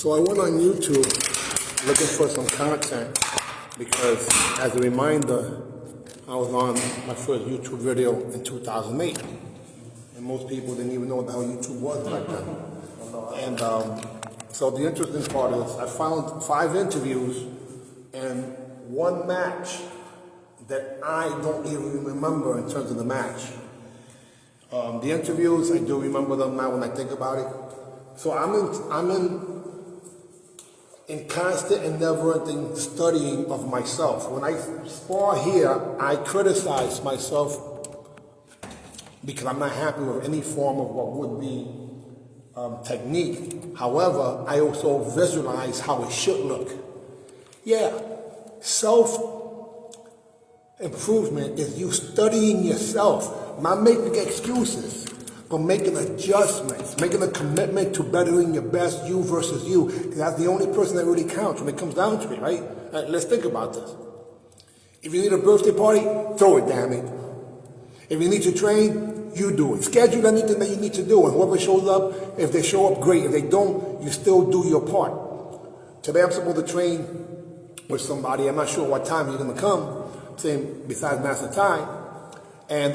So I went on YouTube looking for some content because, as a reminder, I was on my first YouTube video in 2008. And most people didn't even know what the hell YouTube was back then. And so the interesting part is I found 5 interviews and 1 match that I don't even remember in terms of the match. The interviews, I do remember them now when I think about it. So I'm in constant and never-ending studying of myself. When I spar here, I criticize myself because I'm not happy with any form of what would be technique. However, I also visualize how it should look. Yeah, self-improvement is you studying yourself, not making excuses, but making adjustments, making a commitment to bettering your best you versus you. Because that's the only person that really counts when it comes down to it, right? Let's think about this. If you need a birthday party, throw it, damn it. If you need to train, you do it. Schedule anything that you need to do, and whoever shows up, if they show up, great. If they don't, you still do your part. Today I'm supposed to train with somebody. I'm not sure what time he's going to come, same besides Master Ty, and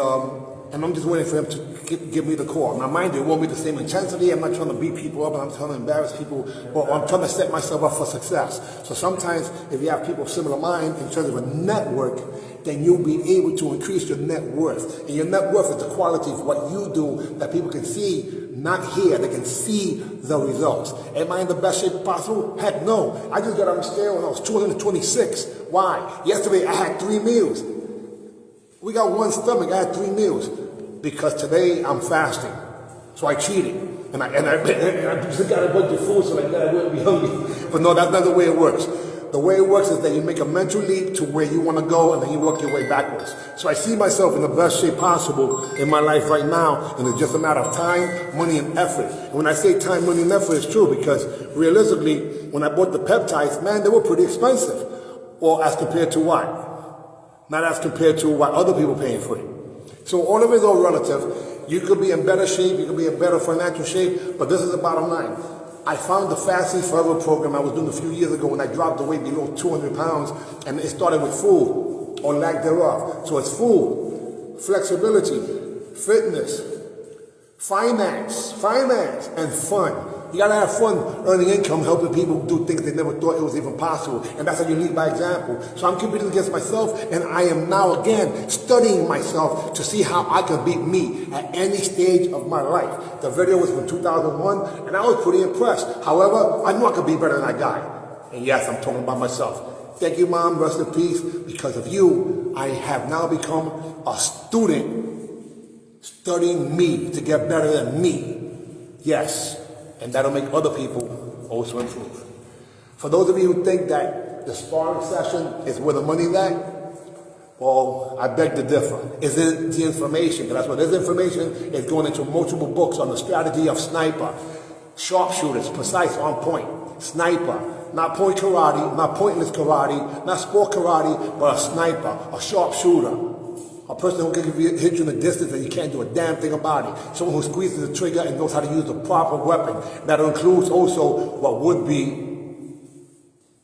I'm just waiting for him to give me the call. Now, mind you, it won't be the same intensity. I'm not trying to beat people up, I'm trying to embarrass people, but I'm trying to set myself up for success. So sometimes, if you have people similar mind in terms of a network, then you'll be able to increase your net worth. And your net worth is the quality of what you do that people can see, not hear. They can see the results. Am I in the best shape possible? Heck no. I just got on the scale when I was 226. Why? Yesterday I had 3 meals. We got 1 stomach, I had 3 meals. Because today I'm fasting. So I cheated. And I just got a bunch of food so I wouldn't be hungry. But no, that's not the way it works. The way it works is that you make a mental leap to where you want to go and then you work your way backwards. So I see myself in the best shape possible in my life right now, and it's just a matter of time, money, and effort. And when I say time, money, and effort, it's true because realistically, when I bought the peptides, man, they were pretty expensive. Or as compared to what? Not as compared to what other people paying for it. So all of it is all relative. You could be in better shape, you could be in better financial shape, but this is the bottom line. I found the Fasting Forever program I was doing a few years ago when I dropped the weight below 200 pounds, and it started with food, or lack thereof. So it's food, flexibility, fitness, finance, and fun. You gotta have fun earning income, helping people do things they never thought it was even possible. And that's how you lead by example. So I'm competing against myself, and I am now again studying myself to see how I can beat me at any stage of my life. The video was from 2001, and I was pretty impressed. However, I knew I could be better than that guy. And yes, I'm talking about myself. Thank you, Mom, rest in peace. Because of you, I have now become a student studying me to get better than me. Yes. And that'll make other people also improve. For those of you who think that the sparring session is where the money's at, well, I beg to differ. Is it the information? Because that's what this information is going into multiple books on the strategy of sniper, sharpshooters, precise, on point, sniper, not point karate, not pointless karate, not sport karate, but a sniper, a sharpshooter. A person who can hit you in the distance and you can't do a damn thing about it. Someone who squeezes the trigger and knows how to use the proper weapon. That includes also what would be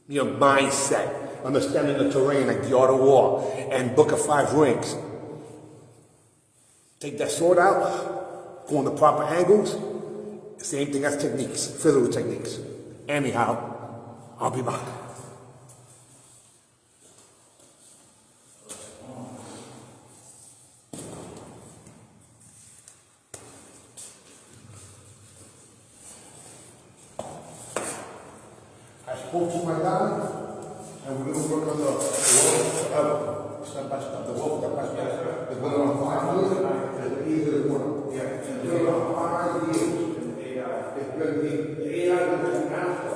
your mindset, understanding the terrain like the Art of War and Book of 5 Rings. Take that sword out, go in the proper angles, same thing as techniques, physical techniques. Anyhow, I'll be back. I spoke to my dad, and we're going to work on the wall forever, step by step. The wall step by step. It's been around 5 years, and it's easier than one. Yeah, it's been around 5 years. It's been the AI that is an after.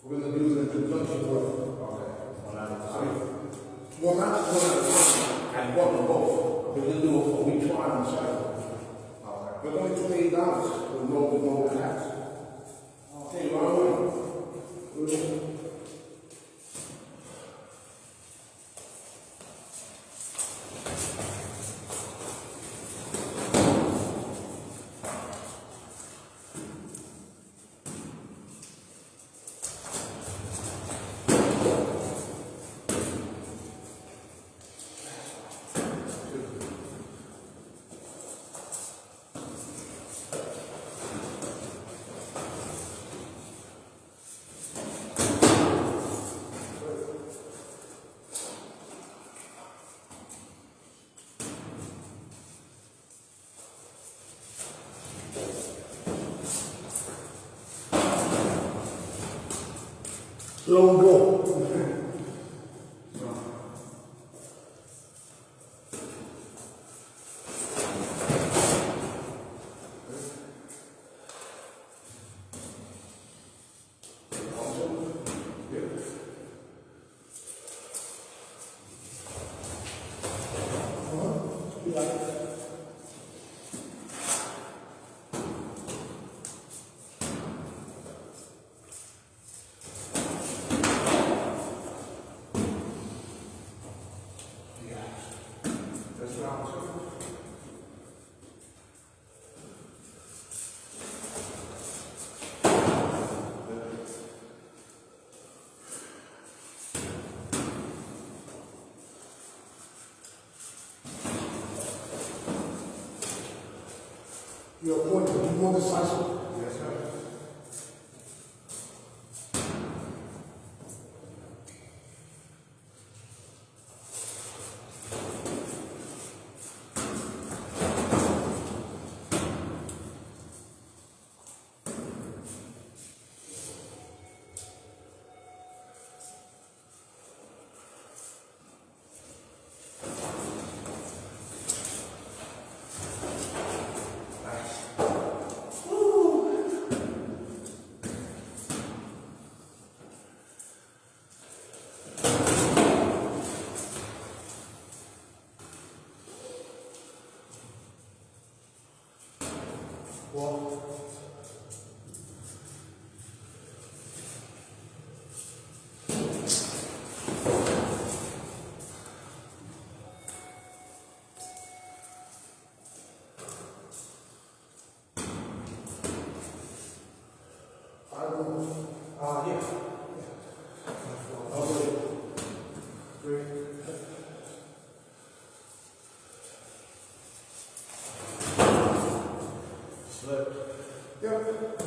We're going to use it in conjunction with. Okay. Well, not one at a time, and one of both. We're going to do what we try on the side. We're going to $28 with no tax. Okay, you want to Slow and go. Your point is more decisive. Yes, sir. Well, yeah. Okay. Great. Slip. Yep.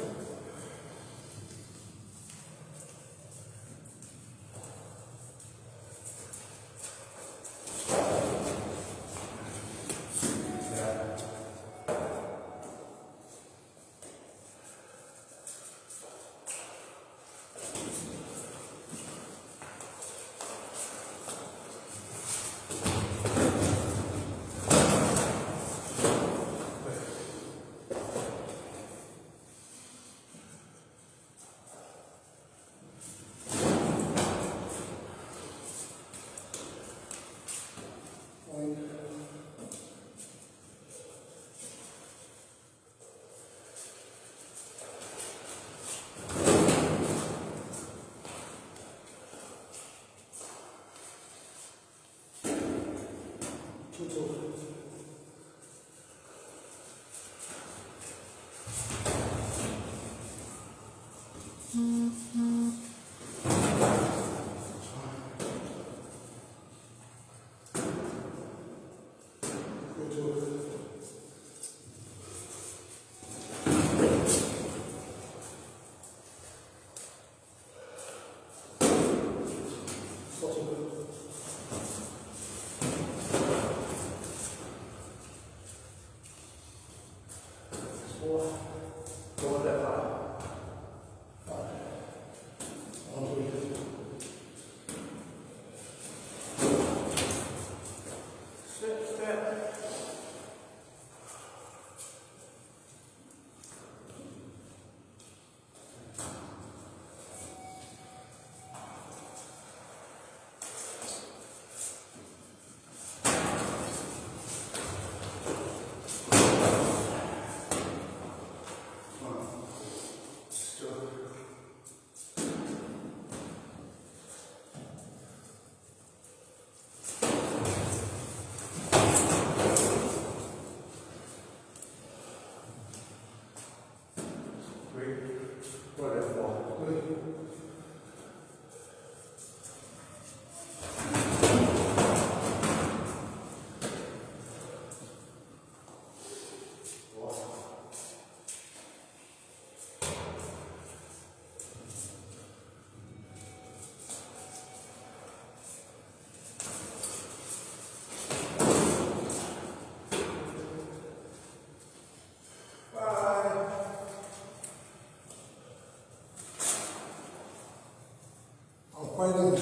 fighting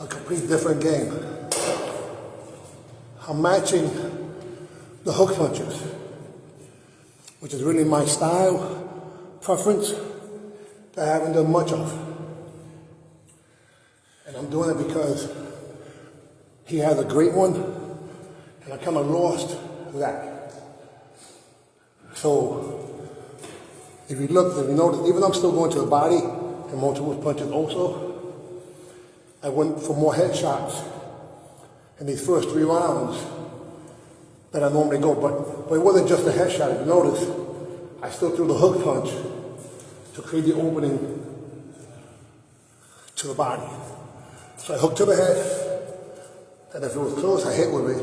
a complete different game. I'm matching the hook punches, which is really my style, preference, that I haven't done much of. And I'm doing it because he has a great one, and I kind of lost that. So, if you look, if you notice, even though I'm still going to the body and multiple punches also, I went for more headshots in these first 3 rounds than I normally go. But it wasn't just a headshot. If you notice, I still threw the hook punch to create the opening to the body. So I hooked to the head, and if it was close, I hit with it.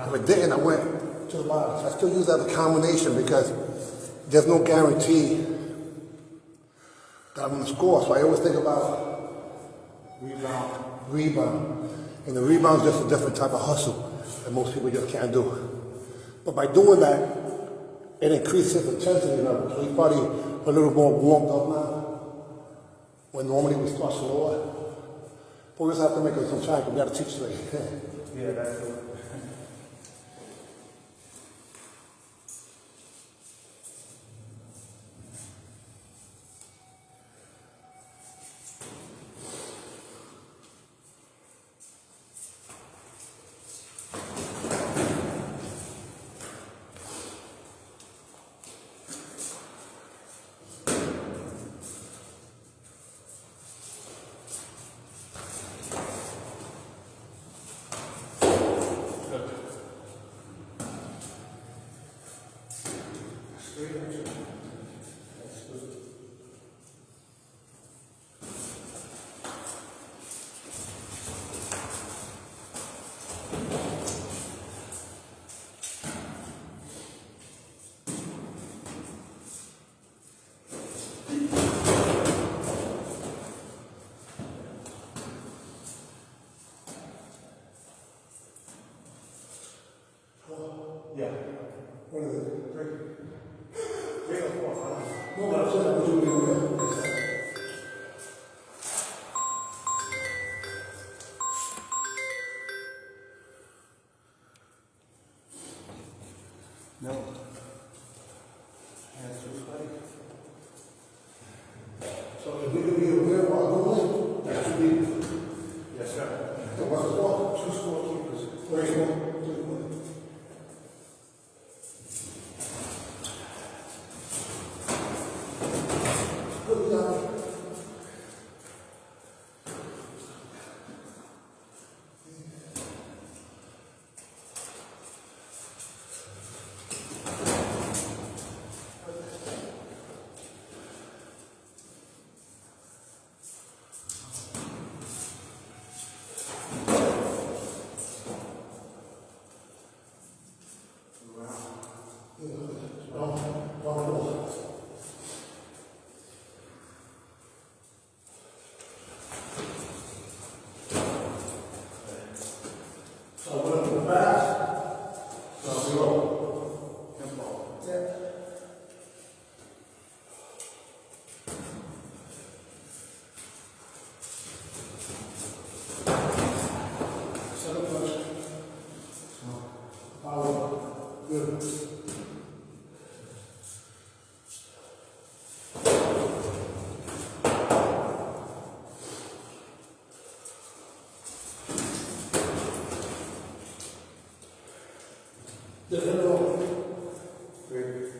If it didn't, I went to the body. So I still use that as a combination because there's no guarantee that I'm going to score. So I always think about rebound. And the rebound is just a different type of hustle that most people just can't do. But by doing that, it increases his intensity level. So he's probably a little more warmed up now, when normally we start slower. But we just have to make it some time because we got to teach today. Yeah, that's it. Yeah. What is it? 3? 3 or 4? No, but I'm saying what you do. No. Hands to his body. So if we could be aware while doing it, that should be. Yes, sir. So what's the score? 2 scorekeepers. 3 more. Good job. So we're going to go fast. So we go. Tempo. Yeah. Second push. Power. Good. Different roll. Great.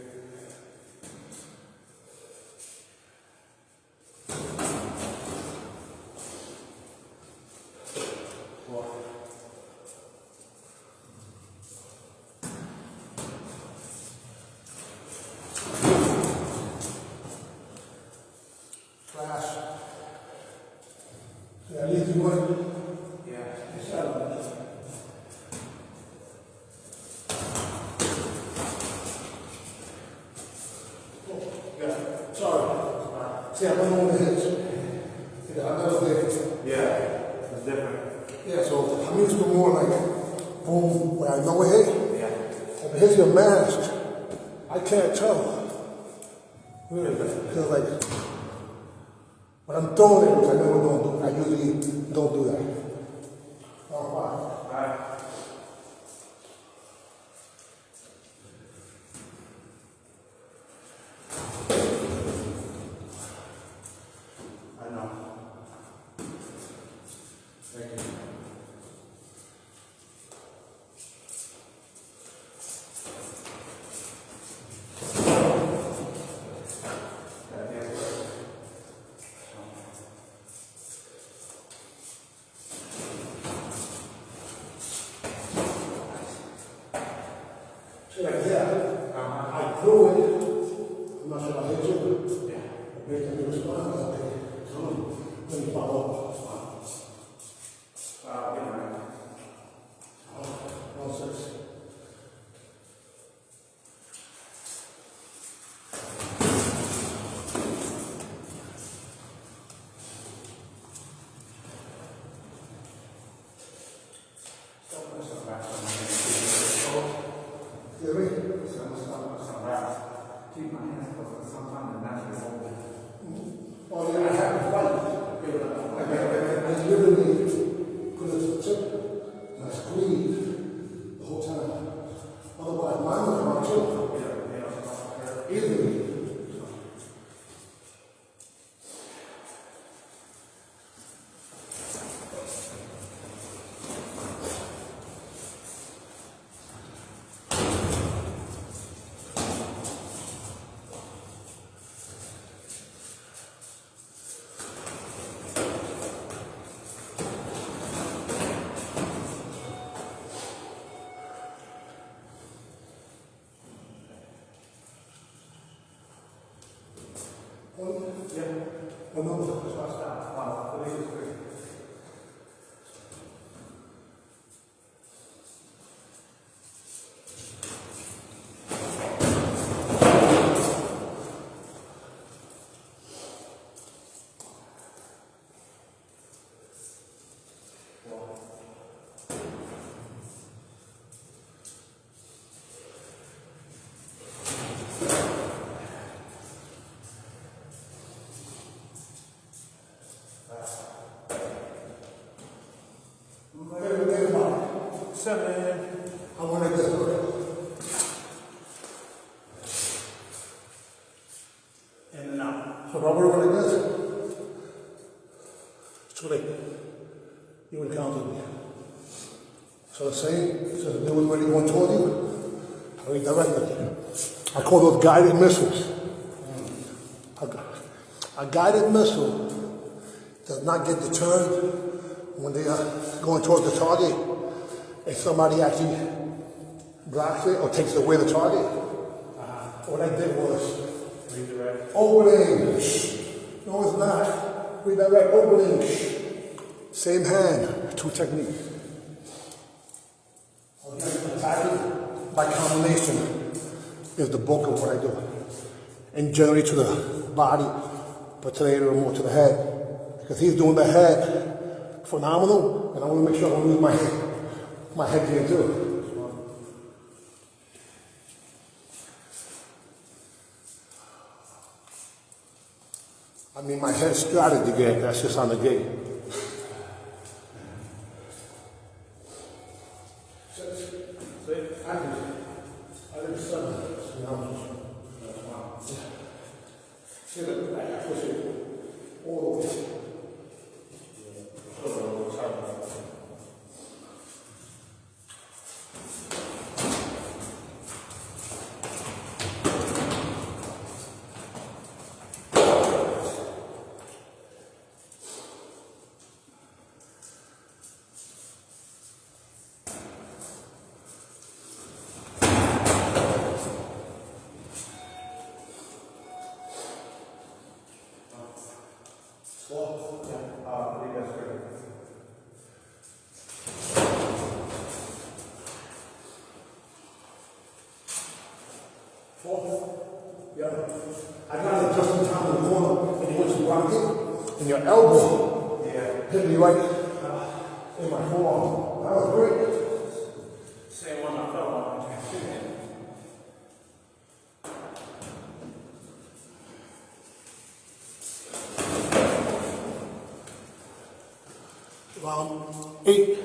Flash. Yeah, at least you want. Yeah. Sorry. See, I'm on the hits. Yeah, I'm not there. Yeah, it's different. Yeah, so I'm used to more like boom, where I know it hit. Yeah. If it hits your mask, I can't tell. Really, because like But I'm throwing it, which I never don't do. I usually don't do that. Oh, wow. Right. I know. Thank you. So like that, I threw it. I'm not sure if I hit you. Yeah. I made them respond. Okay, come on. Let me follow up. Good night. No, six. Excuse me? Keep my hands closed, sometimes they're naturally open. Oh, yeah, I have to fight. I literally put a tip and I squeeze the whole time. Otherwise, mine would come out too. Easily. Oh, no, no. Seven. I want to get it. In and out. So if I work like this, it's too late. You encountered me. So the same, so the one when you going toward you, I redirect it. I call those guided missiles. A guided missile does not get deterred when they are going towards the target. If somebody actually blocks it or takes away the target, what I did was Redirect. opening. No, it's not. Redirect, opening. Same hand, two techniques. Attacking by combination is the bulk of what I do. And generally to the body, but today a little more to the head. Because he's doing the head phenomenal, and I want to make sure I don't lose my head here too. I mean, my head strategy game, that's just on the gate. I did seven. See that? I push it all the way. I think that's great. Four. Yeah. I got it just in time in the corner, and once you rock it, and your elbow hit me right in my forearm. That was great. Same one I fell on. 8.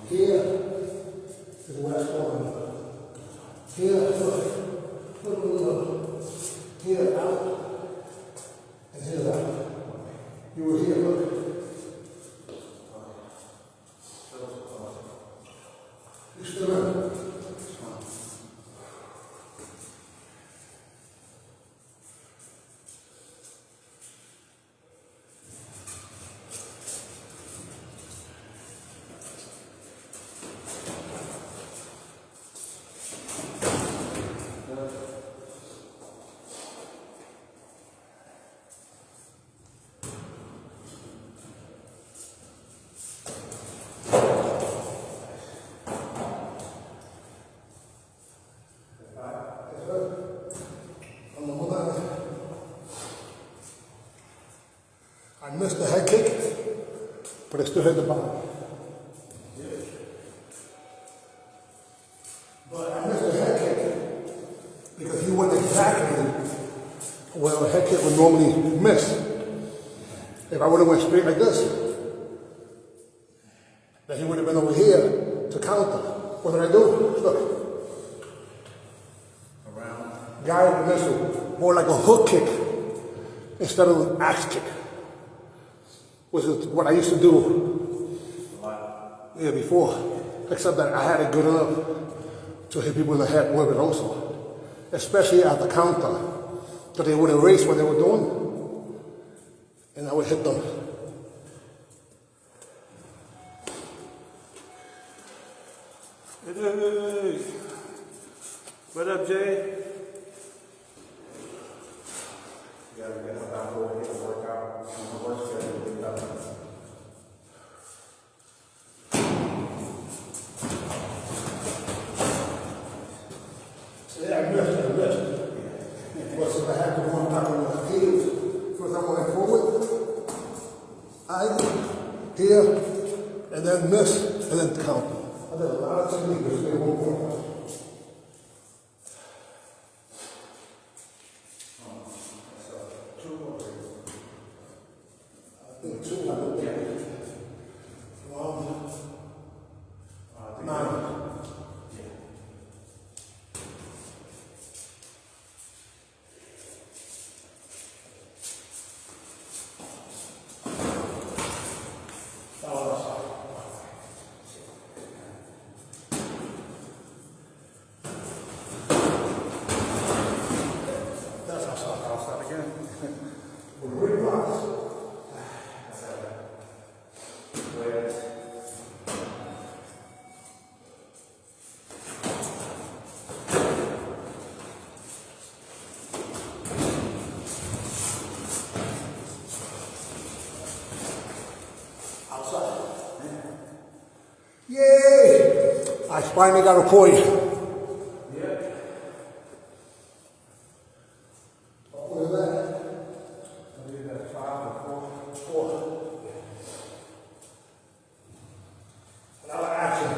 Here is where it's going. Here, look. Here, out. And here's out. You were here, look. You still in? I missed the head kick, but I still hit the bottom. But I missed the head kick because he went exactly where a head kick would normally miss. If I would have went straight like this, then he would have been over here to counter. What did I do? Look. Around. Guy would miss more like a hook kick instead of an axe kick. Which is what I used to do before, except that I had a good enough to hit people in the head with it also, especially at the counter, so they would erase what they were doing, and I would hit them. Hey, what up, Jay? You gotta get up out over here and work out. The work schedule will be up. Yeah, I missed. Well, so I had to go on top of the heels. First I went forward, here, and then miss, and then count. I did a lot of techniques to stay one more. Yay! I finally got a point. Yeah. What was that? I believe that's 5 or 4. 4. Another action.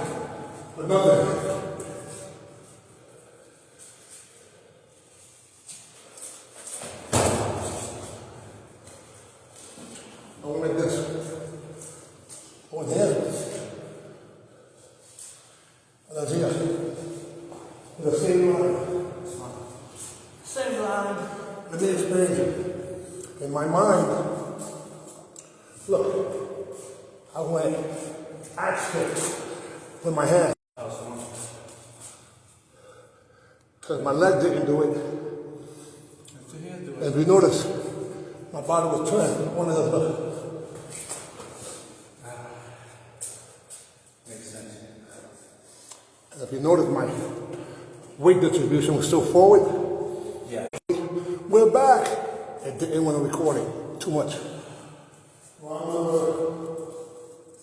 Another. I went like this. I went here. And that's here. The same line. Same line. Let me explain. In my mind, look, I went axe kick with my hand. Because my leg didn't do it. As we notice, my body was turned. One of the Makes sense. and if you notice, my weight distribution was still forward. Yeah. We're back. It didn't want to record it too much. Round number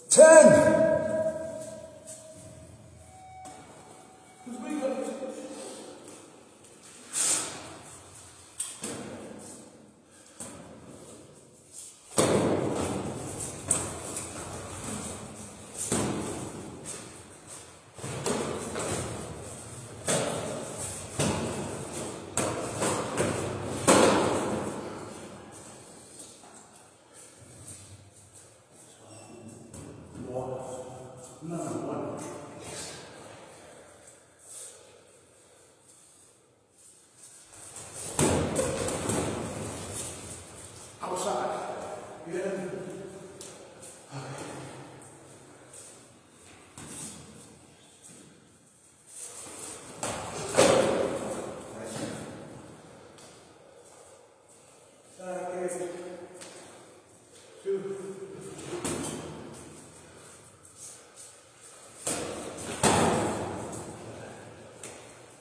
10. Outside. Yeah.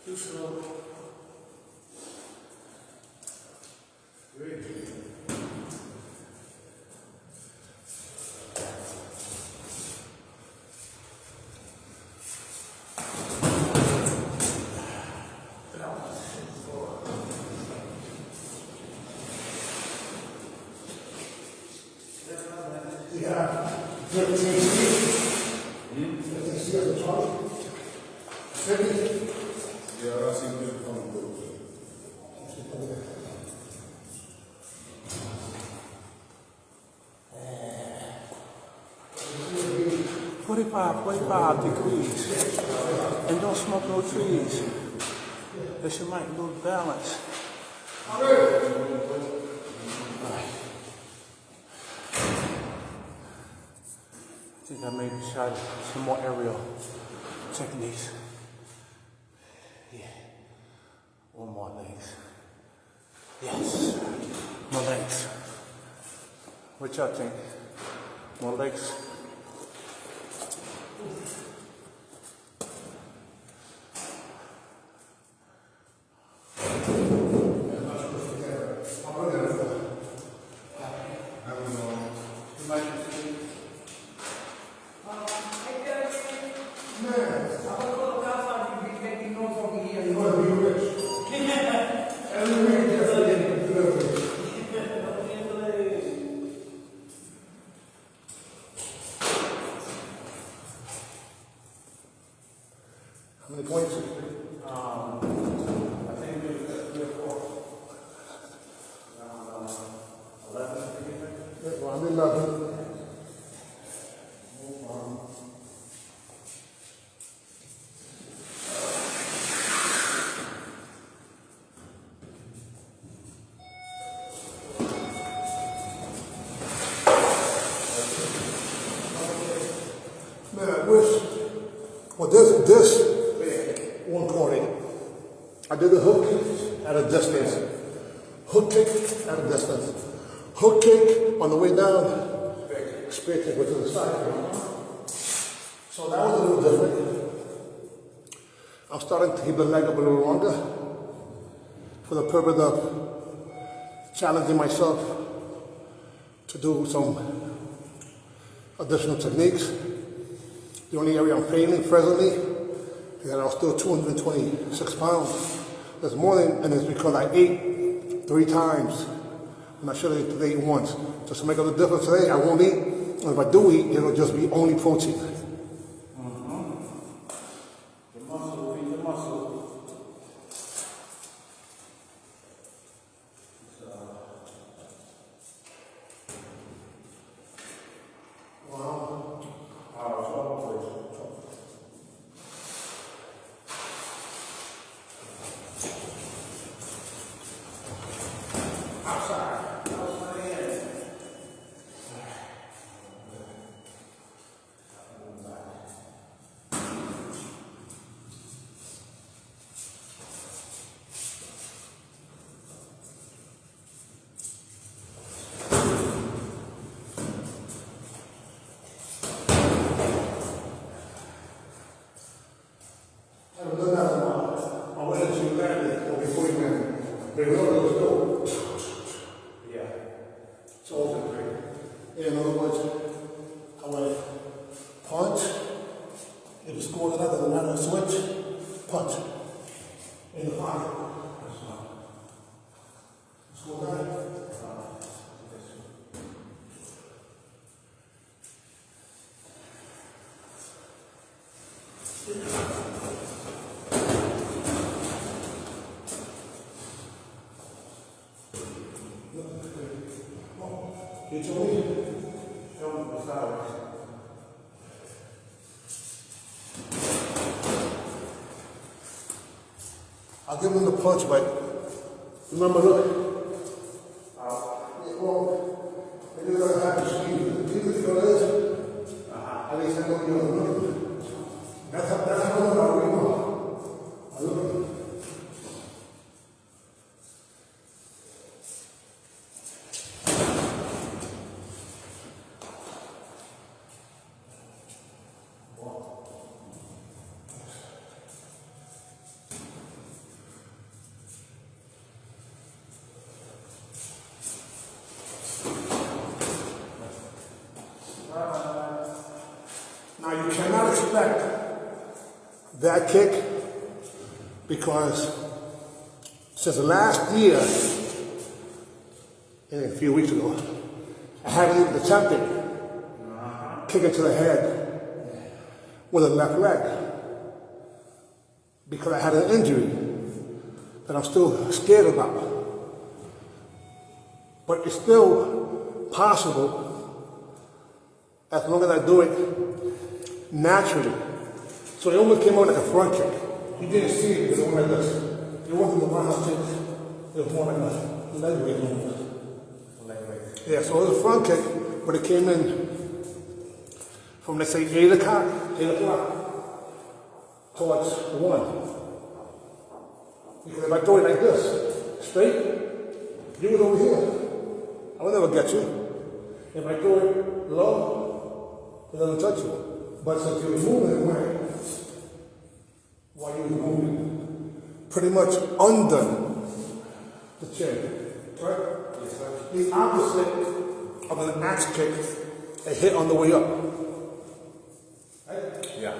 Too slow. Great. Yeah. 15 feet of the top. 50. Yeah, I see people coming through. 45 degrees. And don't smoke no trees. That you might lose balance. I think I maybe try some more aerial techniques. Yeah. One more legs. Yes. More legs. What y'all think? More legs? How many points? I think maybe 3 or 4. 11. Yeah, round 11. Man, I wish. Well, this 140. I did a hook at a distance. Hook kick at a distance. Hook kick on the way down. Spear kick to the side. So that was a little different. I'm starting to keep the leg up a little longer for the purpose of challenging myself to do some additional techniques. The only area I'm failing presently is that I'm still 226 pounds. That's more than, and it's because I ate 3 times. And I should have today once. Just to make up the difference today, I won't eat. And if I do eat, it'll just be only protein. The muscle will be the muscle. I haven't done that in a while. I went into landed before you landed. They know those go. Yeah. It's all been great. In other words, I went punch. If the score is not, doesn't matter. Switch, punch. In the pocket. Score that. You told me? Show me the size. I'll give him the punch, but remember, look. Well, maybe you're gonna have to squeeze. Even if you're this, at least I know you're looking. That's how I really know. I look. Now you cannot expect that kick because since last year, and a few weeks ago, I haven't even attempted kicking to the head with a left leg because I had an injury that I'm still scared about. But it's still possible as long as I do it naturally. So it almost came out like a front kick. You didn't see it because it went like this. It wasn't the round kick. It was more like a leg raise movement. Yeah, so it was a front kick, but it came in from, let's say, 8 o'clock towards 1. Because if I throw it like this, straight, you was over here. I will never get you. If I throw it low, it doesn't touch you. But since you were moving it away, while you were moving, pretty much under the chin, right? Yes, sir. The opposite of an axe kick, a hit on the way up. Right? Yeah.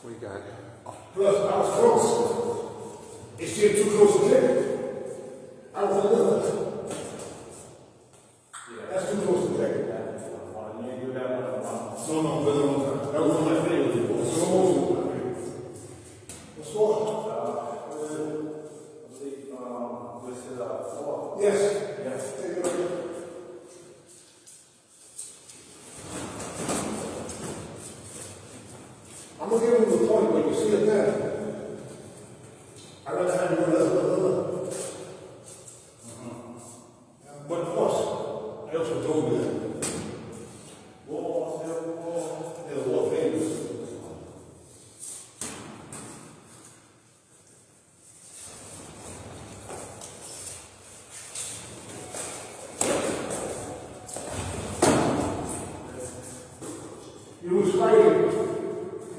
We got it. Plus, I was close. It's still too close to kick. I was a little. That's too close to kick. You didn't do that one. No, for a long time. That was one of my favorites. What's what? This is 4. Yes. Yes. Take it right. I'm gonna give him the point, but you see it there. I'd rather have you go another. But of course, I also told you that. There's a lot of things. You was fighting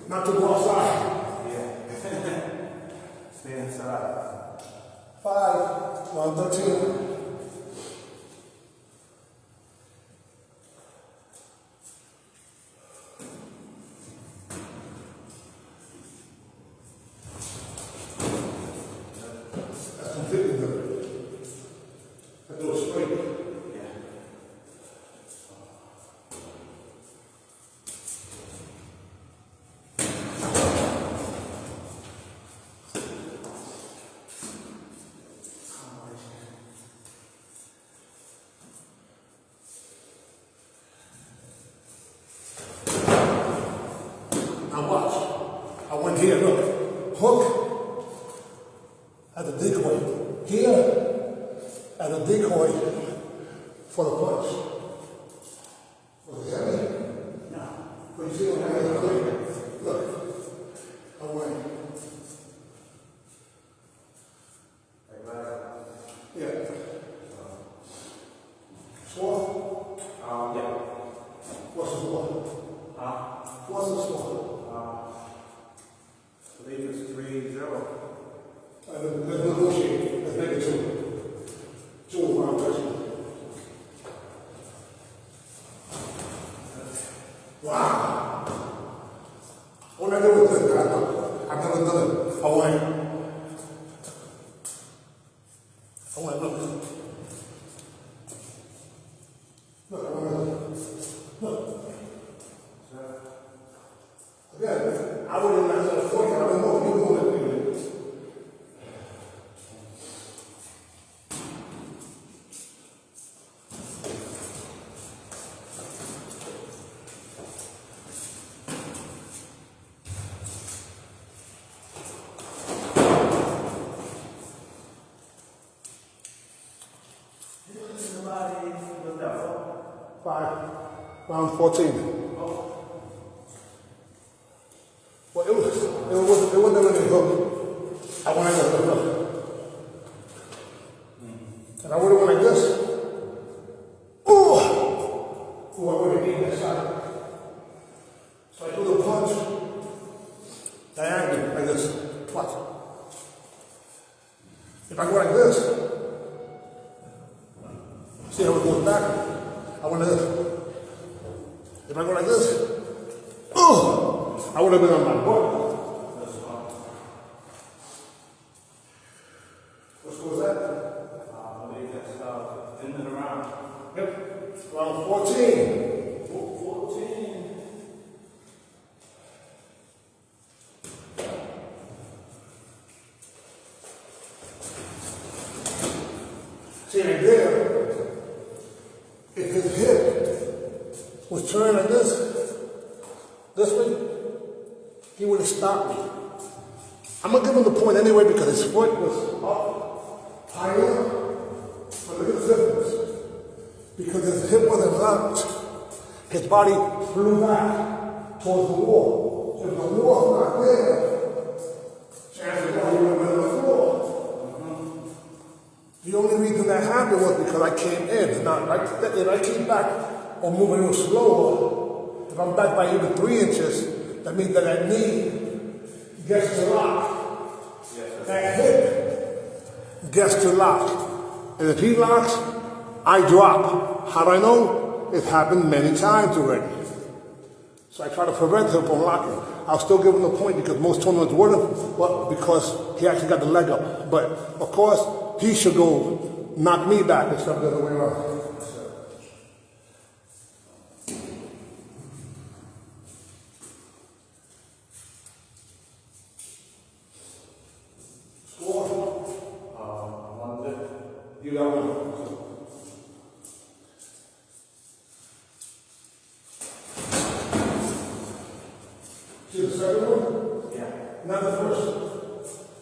not to go outside. Yeah. Stay inside. 5, 113. That's completely different. I do it straight. Now watch. I went here, look. Hook as a decoy. Here as a decoy for the punch. Was it heavy? No. But you see what I mean? Look. I went. Yeah. Swore? Yeah. What's the swore? What's the swore? I believe it's 3-0. Let's negotiate. Let's make it 2. 2 around touching. I want to look. Look, I want to look. Again, I wouldn't have said a point. I don't know if you want to do it. Round 14. Well, it wasn't really hook. I wanted to hook. And I would have went like this. Ooh! Ooh, I would have beaten that side. So I do the punch. Diagonal, like this. Watch. If I go like this, see how it goes back? I went like this. If I go like this, I would have been on my butt. What score was that? I believe that's end of the round. Yep. Round 14. 14. See right there, if his hip was turned like this way, he would have stopped me. I'm gonna give him the point anyway because his foot was up, higher. But look at the difference. Because his hip wasn't locked, his body flew back towards the wall. So if the wall's not there, chances are he would have been on the floor. The only reason that happened was because I came in. Now, if I came back or move a little slower, if I'm back by even 3 inches, that means that that knee gets to lock. Yes, that hip gets to lock. And if he locks, I drop. How do I know? It happened many times already. So I try to prevent him from locking. I'll still give him the point because most tournaments wouldn't, but because he actually got the leg up. But of course, he should go knock me back instead of the other way around. Score? 1-0. You got one. See the second one? Yeah. Not the first.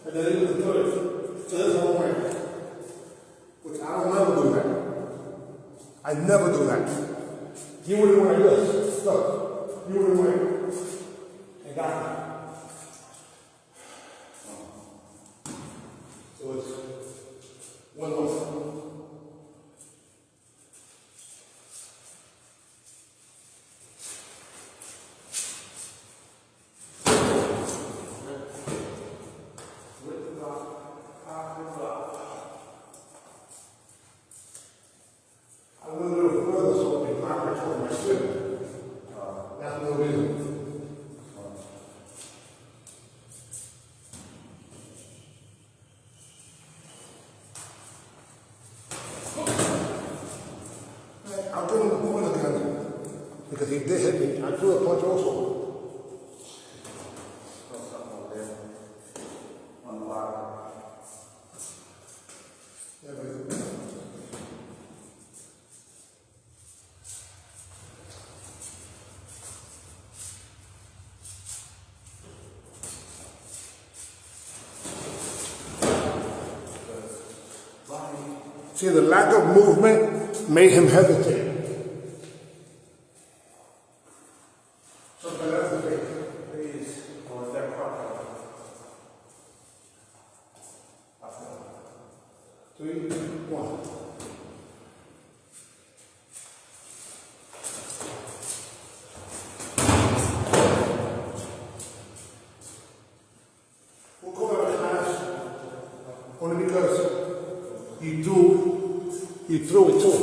And then even the third. So there's one way. Which I don't never do that. I never do that. You would have went like this. Look. You would have went. And got it. So it's 1-1. I went a little further so it knocked right towards my shin. That's no reason. I'll give him the point again because he did hit me. I threw a punch also. Throw something over there. On the bottom. Yeah, but see, the lack of movement made him hesitate. Something else to take. Please. Or is that proper? 3, 1. We'll call it a clash only because he threw it too.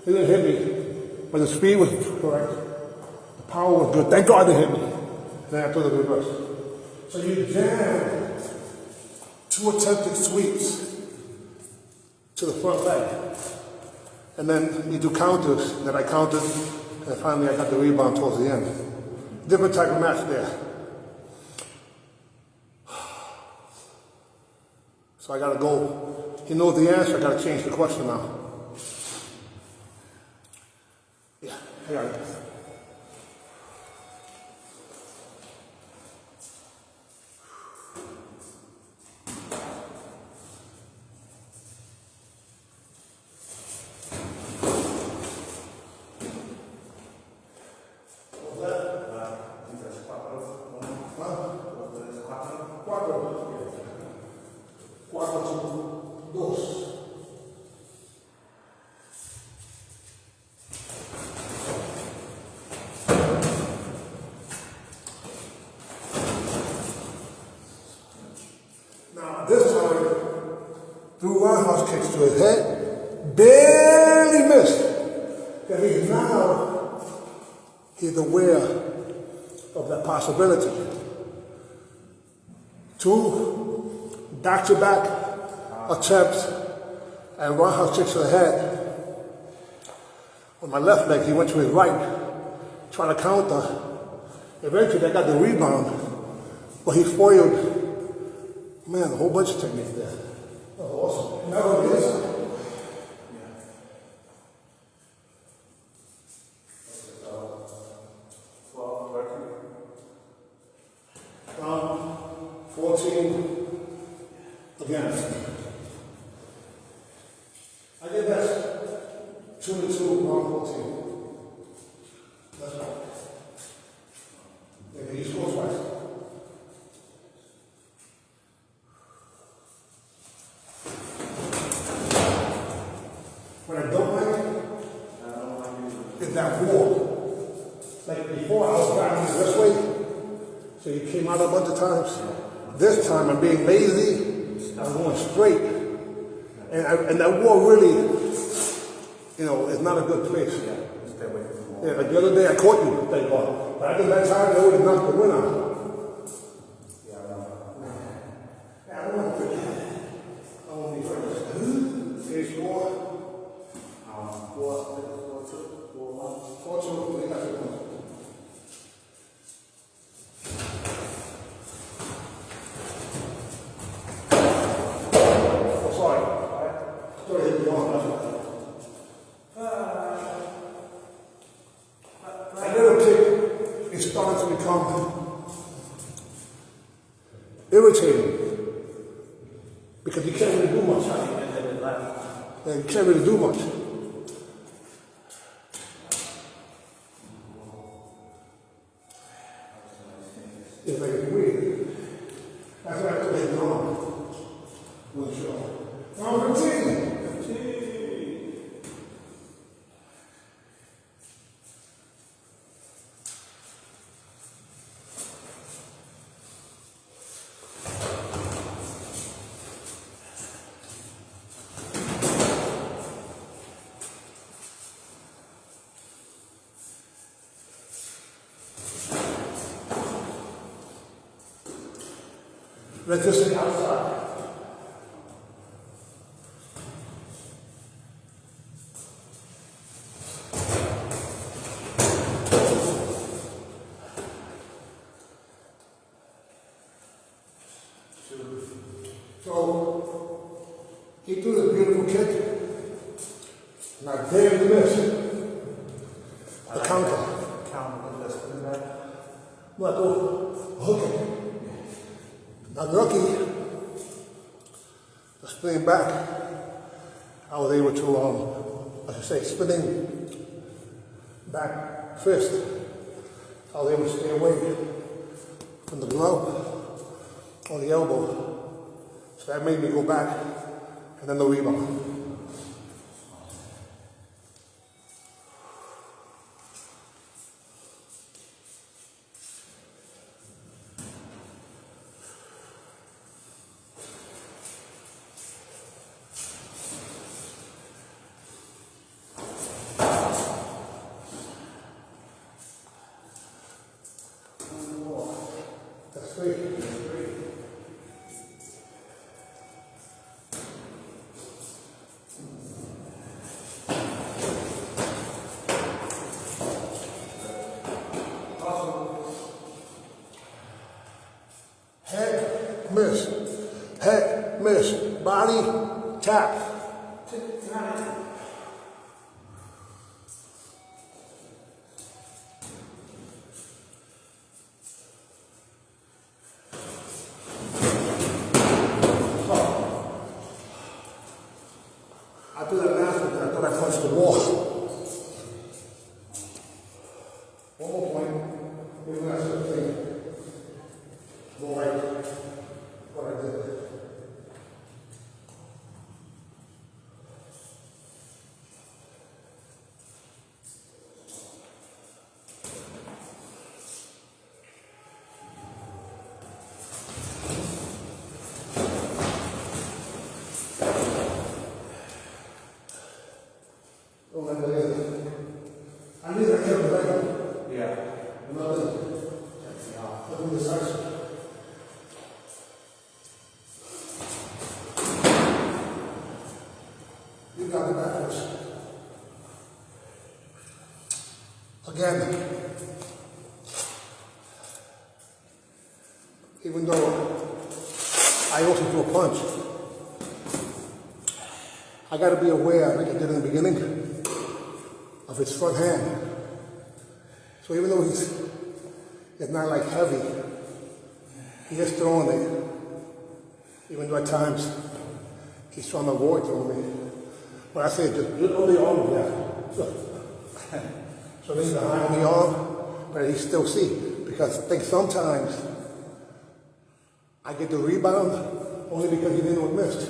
He didn't hit me, but the speed was correct. The power was good. Thank God they hit me. Then I threw the reverse. So you jam 2 attempted sweeps to the front leg. And then you do counters, and then I counted, and finally I got the rebound towards the end. Different type of match there. So I gotta go. He knows the answer, I gotta change the question now. Yeah, I got it. This time, threw roundhouse kicks to his head, barely missed. Because he's aware of that possibility. 2 back-to-back attempts and roundhouse kicks to the head. On my left leg, he went to his right, trying to counter. Eventually, I got the rebound, but he foiled. Man, a whole bunch of techniques there. That was awesome. Never missed. Yeah. 14. Again. I did that. 2 to 2, round 14. That's right. Yeah, he scored twice. What I don't like is that wall. Like before, I was driving this way, so you came out a bunch of times. This time, I'm being lazy. I'm going straight, and that wall really, is not a good place. Yeah, like the other day, I caught you, thank God. But I think that time, I would have knocked the winner. Yeah, I want to be first. Here's 4. 4-2, we got it. Oh, sorry. Sorry, hit me wrong. A little kick is starting to become irritating because you can't really do much. You can't really do much. It's like it's weird. That's why I put it on. We'll show. Round 15. Let's just say outside. So he threw this beautiful kick, and I barely missed the counter. No, I go hooking. Now lucky, the spinning back, I was able to, spinning back fist, I was able to stay away from the glove or the elbow. So that made me go back, and then the rebound. That's great. miss. Head, miss. Body, tap. I do that last one, I thought I punched the wall. One more point. Here's the last thing. Go right. What I did. Don't let me get it. I need to kill the leg. Yeah. Another. Look at this ice. You got the back first. Again, even though I also threw a punch, I got to be aware, like I did in the beginning, of his front hand. So even though it's not like heavy, he is throwing it. Even though at times he's trying to avoid throwing me. But I say just on the arm, yeah. So he's behind the arm, but he still see. Because I think sometimes I get the rebound only because he didn't missed.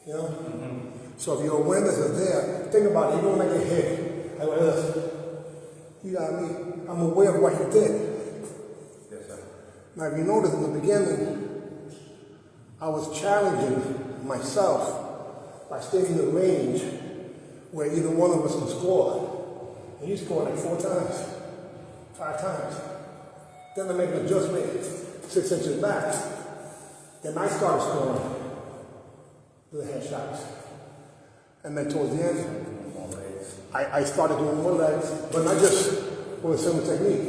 You know? Mm-hmm. So if your awareness is there, think about it. Even when I get hit, I go, this. You got me. I'm aware of what he did. Yes, sir. Now, if you notice in the beginning, I was challenging myself by staying in the range where either one of us can score. And he scored like 4 times, 5 times. Then I made an adjustment 6 inches back. Then I started scoring the headshots. And then towards the end, I started doing more legs, but not just with a similar technique.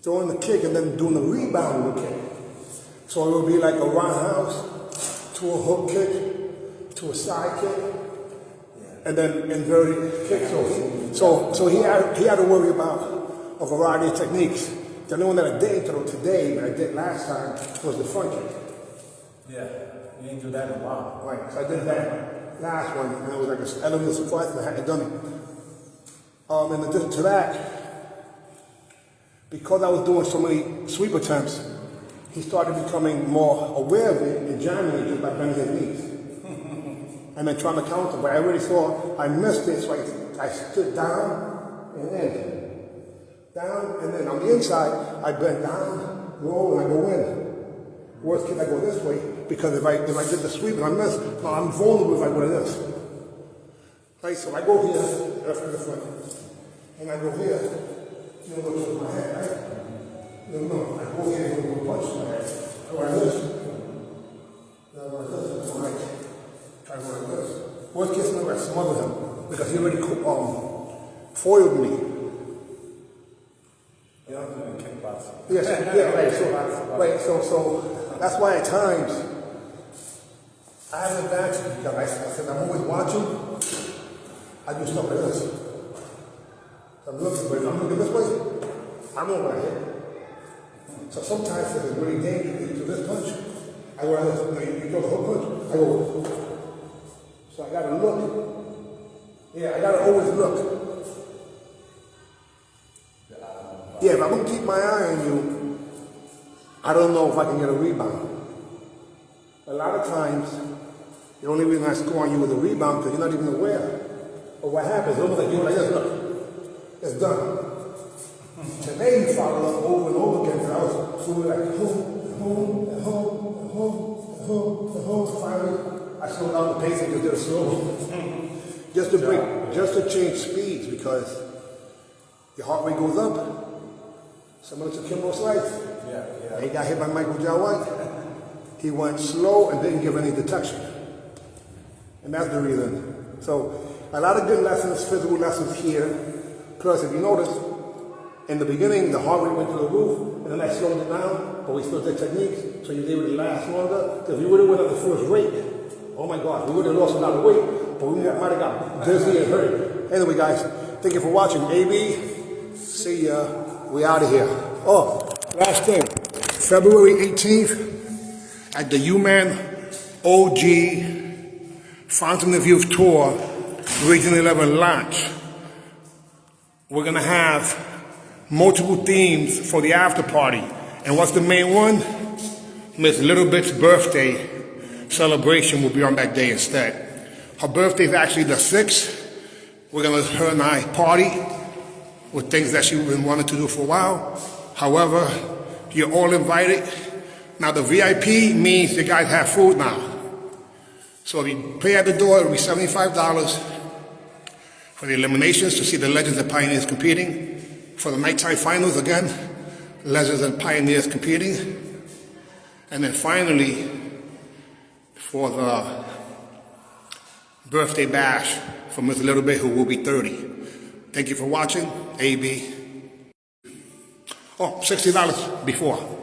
Throwing the kick and then doing the rebound with the kick. So it would be like a roundhouse to a hook kick, to a side kick, and then inverted kick. So he had to worry about a variety of techniques. The only one that I did today, that I did last time, was the front kick. Yeah, you didn't do that in a while. Right, so I did that last one, and it was like an element of surprise, and I hadn't done it. In addition to that, because I was doing so many sweep attempts, he started becoming more aware of it and jamming it just by bending his knees. And then trying to counter, but I already saw I missed it, so I stood down and in. Down and then on the inside, I bend down, roll, and I go in. Worst case, I go this way, because if I did the sweep and I miss, well, I'm vulnerable if I go to this. Right, so I go here, that's in the front, and I go here, you know, go to my head, right? No, I go here and go punch my head. I go like this. Then I go like this, so I try to go like this. Worst case, I smother him, because he already foiled me. You don't do the kickboxing. Yes, yeah, right, so that's why at times, I have an advantage because I said I'm always watching. I do stuff like this. I'm looking, but if I'm looking this way, I'm over my head. So sometimes if it's really dangerous to this punch, I go like this. You throw the hook punch, I go. So I gotta look. Yeah, I gotta always look. Yeah, if I'm gonna keep my eye on you, I don't know if I can get a rebound. A lot of times, the only reason I score on you with a rebound because you're not even aware of what happens. It's almost like you're like this, look, it's done. Today you follow up over and over again, and I was doing like home. Finally, I slowed down the pace and just did it slow. just to change speeds because your heart rate goes up. Similar to Kimbo Slice. Yeah. He got hit by Michael Jai White. He went slow and didn't give any detection. And that's the reason. So, a lot of good lessons, physical lessons here. Plus, if you notice, In the beginning, the heart rate went to the roof, and then I slowed it down, but we still did techniques, so you able to last longer. Because we would have went at the first rate, oh my God, we would have lost a lot of weight, but we might have got dizzy and hurt. Anyway, guys, thank you for watching. AB, see ya. We out of here. Oh, last thing. February 18th at the UMan OG Fountain of Youth Tour, Region 11 launch. We're gonna have multiple themes for the after party. And what's the main one? Miss Little Bit's birthday celebration will be on that day instead. Her birthday is actually the 6th. We're gonna let her and I party with things that she's been wanting to do for a while. However, you're all invited. Now the VIP means you guys have food now. So if you pay at the door, it'll be $75 for the eliminations to see the Legends and Pioneers competing. For the nighttime finals, again, Legends and Pioneers competing. And then finally, for the birthday bash for Miss Little Bit, who will be 30. Thank you for watching, AB. Oh, $60 before.